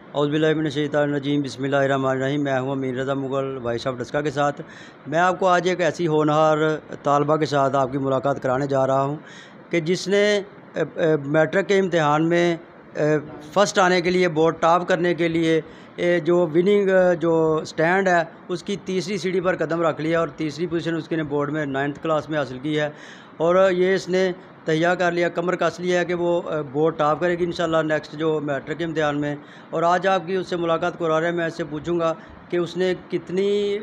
اعوذ باللہ من الشیطان الرجیم، بسم اللہ الرحمن الرحیم۔ میں ہوں امین رضا مغل وائس آف ڈسکا کے ساتھ۔ میں آپ کو آج ایک ایسی ہونہار طالبہ کے ساتھ آپ کی ملاقات کرانے جا رہا ہوں کہ جس نے میٹرک کے امتحان میں فرسٹ آنے کے لیے، بورڈ ٹاپ کرنے کے لیے جو وننگ جو سٹینڈ ہے اس کی تیسری سیڑھی پر قدم رکھ لیا، اور تیسری پوزیشن اس کے نے بورڈ میں 9th کلاس میں حاصل کی ہے، اور یہ اس نے تہیا کر لیا، کمر کس لیا ہے کہ وہ بورڈ ٹاپ کرے گی انشاءاللہ نیکسٹ جو میٹرک کے امتحان میں۔ اور آج آپ کی اس سے ملاقات کرا رہے ہیں، میں اس سے پوچھوں گا کہ اس نے کتنی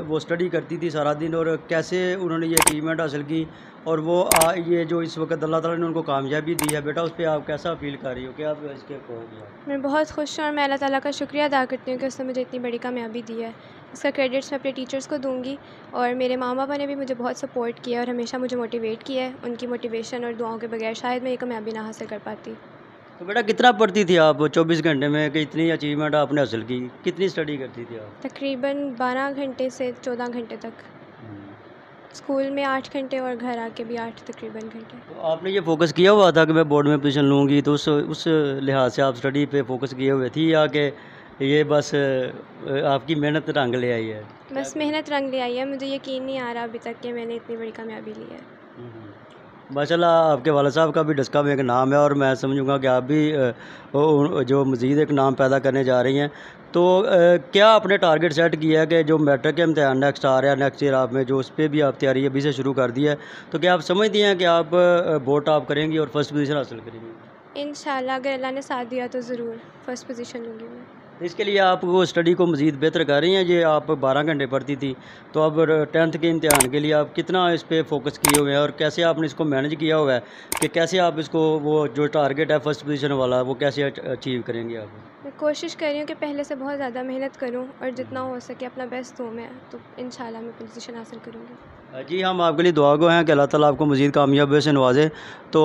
وہ سٹڈی کرتی تھی سارا دن، اور کیسے انہوں نے یہ اچیومنٹ حاصل کی، اور وہ یہ جو اس وقت اللہ تعالیٰ نے ان کو کامیابی دی ہے۔ بیٹا اس پہ آپ کیسا فیل کر رہی ہو، کیا آپ اس کے کہو گے؟ میں بہت خوش ہوں، اور میں اللہ تعالیٰ کا شکریہ ادا کرتی ہوں کہ اس نے مجھے اتنی بڑی کامیابی دی ہے۔ اس کا کریڈٹس میں اپنے ٹیچرز کو دوں گی، اور میرے ماں باپ نے بھی مجھے بہت سپورٹ کیا اور ہمیشہ مجھے موٹیویٹ کیا ہے۔ ان کی موٹیویشن اور دعاؤں کے بغیر شاید میں یہ کامیابی نہ حاصل کر پاتی۔ تو بیٹا کتنا پڑھتی تھی آپ 24 گھنٹے میں کہ اتنی اچیومنٹ آپ نے حاصل کی؟ کتنی سٹڈی کرتی تھی آپ؟ تقریباً 12 گھنٹے سے 14 گھنٹے تک، اسکول میں 8 گھنٹے اور گھر آ کے بھی 8 تقریباً گھنٹے۔ تو آپ نے یہ فوکس کیا ہوا تھا کہ میں بورڈ میں پوزیشن لوں گی، تو اس لحاظ سے آپ سٹڈی پہ فوکس کیے ہوئے تھی، یا کہ یہ بس آپ کی محنت رنگ لے آئی ہے؟ بس محنت رنگ لے آئی ہے، مجھے یقین نہیں آ رہا ابھی تک کہ میں نے اتنی بڑی کامیابی لی ہے۔ ماشاءاللہ آپ کے والد صاحب کا بھی ڈسکا میں ایک نام ہے، اور میں سمجھوں گا کہ آپ بھی جو مزید ایک نام پیدا کرنے جا رہی ہیں۔ تو کیا آپ نے ٹارگٹ سیٹ کیا ہے کہ جو میٹرک کے امتحان نیکسٹ آ رہا ہے، نیکسٹ ایئر آپ میں جو اس پہ بھی آپ تیاری ابھی سے شروع کر دی ہے، تو کیا آپ سمجھتی ہیں کہ آپ بورڈ ٹاپ کریں گی اور فرسٹ پوزیشن حاصل کریں گی؟ انشاءاللہ اگر اللہ نے ساتھ دیا تو ضرور فرسٹ پوزیشن لوں گی میں۔ اس کے لیے آپ وہ اسٹڈی کو مزید بہتر کر رہی ہیں؟ یہ آپ 12 گھنٹے پڑھتی تھی، تو اب 10th کے امتحان کے لیے آپ کتنا اس پہ فوکس کیے ہوئے ہیں، اور کیسے آپ نے اس کو مینج کیا ہوا ہے کہ کیسے آپ اس کو وہ جو ٹارگٹ ہے فرسٹ پوزیشن والا وہ کیسے اچیو کریں گے آپ؟ میں کوشش کر رہی ہوں کہ پہلے سے بہت زیادہ محنت کروں، اور جتنا ہو سکے اپنا بیسٹ دوں میں، تو انشاءاللہ میں پوزیشن حاصل کروں گی۔ جی ہم آپ کے لیے دعا گو ہیں کہ اللہ تعالیٰ آپ کو مزید کامیابی سے نوازے۔ تو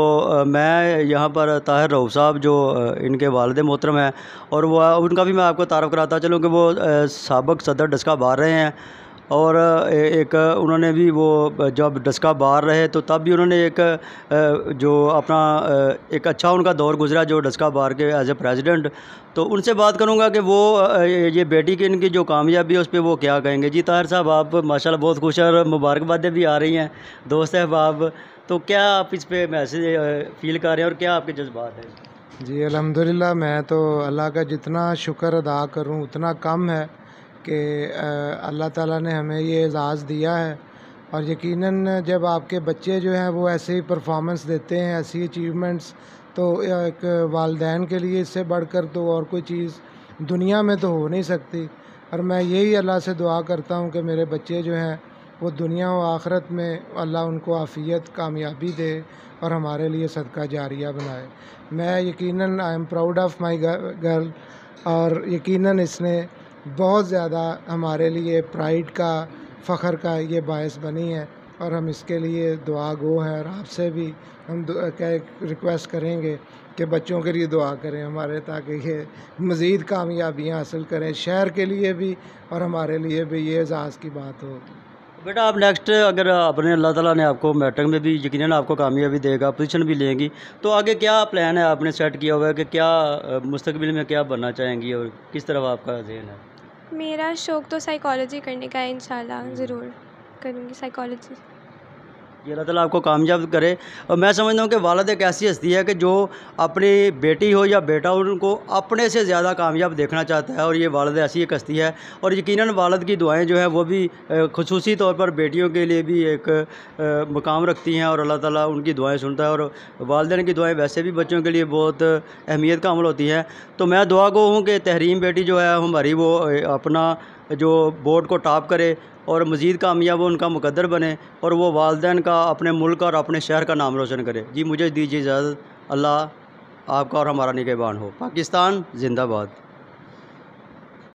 میں یہاں پر طاہر رؤوف صاحب جو ان کے والد محترم ہیں، اور وہ ان کا بھی میں آپ کو تعارف کراتا چلوں کہ وہ سابق صدر ڈسکا بار رہے ہیں، اور ایک انہوں نے بھی وہ جب ڈسکا بار رہے تو تب بھی انہوں نے ایک جو اپنا ایک اچھا ان کا دور گزرا جو ڈسکا بار کے ایز اے پریزیڈنٹ۔ تو ان سے بات کروں گا کہ وہ یہ بیٹی کی ان کی جو کامیابی ہے اس پہ وہ کیا کہیں گے۔ جی طاہر صاحب آپ ماشاءاللہ بہت خوش ہیں، اور مبارکبادیں بھی آ رہی ہیں دوست احباب، تو کیا آپ اس پہ میسج فیل کر رہے ہیں اور کیا آپ کے جذبات ہیں؟ جی الحمدللہ، میں تو اللہ کا جتنا شکر ادا کروں اتنا کم ہے کہ اللہ تعالیٰ نے ہمیں یہ اعزاز دیا ہے، اور یقیناً جب آپ کے بچے جو ہیں وہ ایسے ہی پرفارمنس دیتے ہیں، ایسی اچیومنٹس، تو ایک والدین کے لیے اس سے بڑھ کر تو اور کوئی چیز دنیا میں تو ہو نہیں سکتی۔ اور میں یہی اللہ سے دعا کرتا ہوں کہ میرے بچے جو ہیں وہ دنیا و آخرت میں اللہ ان کو عافیت کامیابی دے اور ہمارے لیے صدقہ جاریہ بنائے۔ میں یقیناً I am proud of my girl, اور یقیناً اس نے بہت زیادہ ہمارے لیے پرائڈ کا، فخر کا یہ باعث بنی ہے، اور ہم اس کے لیے دعا گو ہیں، اور آپ سے بھی ہم ریکویسٹ کریں گے کہ بچوں کے لیے دعا کریں ہمارے، تاکہ یہ مزید کامیابیاں حاصل کریں، شہر کے لیے بھی اور ہمارے لیے بھی یہ اعزاز کی بات ہو۔ بیٹا آپ نیکسٹ اگر اپنے اللہ تعالیٰ نے آپ کو میٹرک میں بھی یقیناً آپ کو کامیابی دے گا، پوزیشن بھی لیں گی، تو آگے کیا پلان ہے آپ نے سیٹ کیا ہوا ہے کہ کیا مستقبل میں کیا بننا چاہیں گی، اور کس طرف آپ کا ذہن ہے؟ میرا شوق تو سائیکالوجی کرنے کا ہے، انشاءاللہ ضرور کروں گی سائیکالوجی۔ یہ اللہ تعالیٰ آپ کو کامیاب کرے۔ اور میں سمجھتا ہوں کہ والد ایک ایسی ہستی ہے کہ جو اپنی بیٹی ہو یا بیٹا ہو ان کو اپنے سے زیادہ کامیاب دیکھنا چاہتا ہے، اور یہ والد ایسی ایک ہستی ہے، اور یقیناً والد کی دعائیں جو ہیں وہ بھی خصوصی طور پر بیٹیوں کے لیے بھی ایک مقام رکھتی ہیں، اور اللہ تعالیٰ ان کی دعائیں سنتا ہے، اور والدین کی دعائیں ویسے بھی بچوں کے لیے بہت اہمیت کا عمل ہوتی ہیں۔ تو میں دعا گو ہوں کہ تحریم بیٹی جو ہے ہماری وہ اپنا جو بورڈ کو ٹاپ کرے، اور مزید کامیاب ان کا مقدر بنے، اور وہ والدین کا، اپنے ملک اور اپنے شہر کا نام روشن کرے۔ جی مجھے دیجیے اجازت، اللہ آپ کا اور ہمارا نگہبان ہو۔ پاکستان زندہ باد۔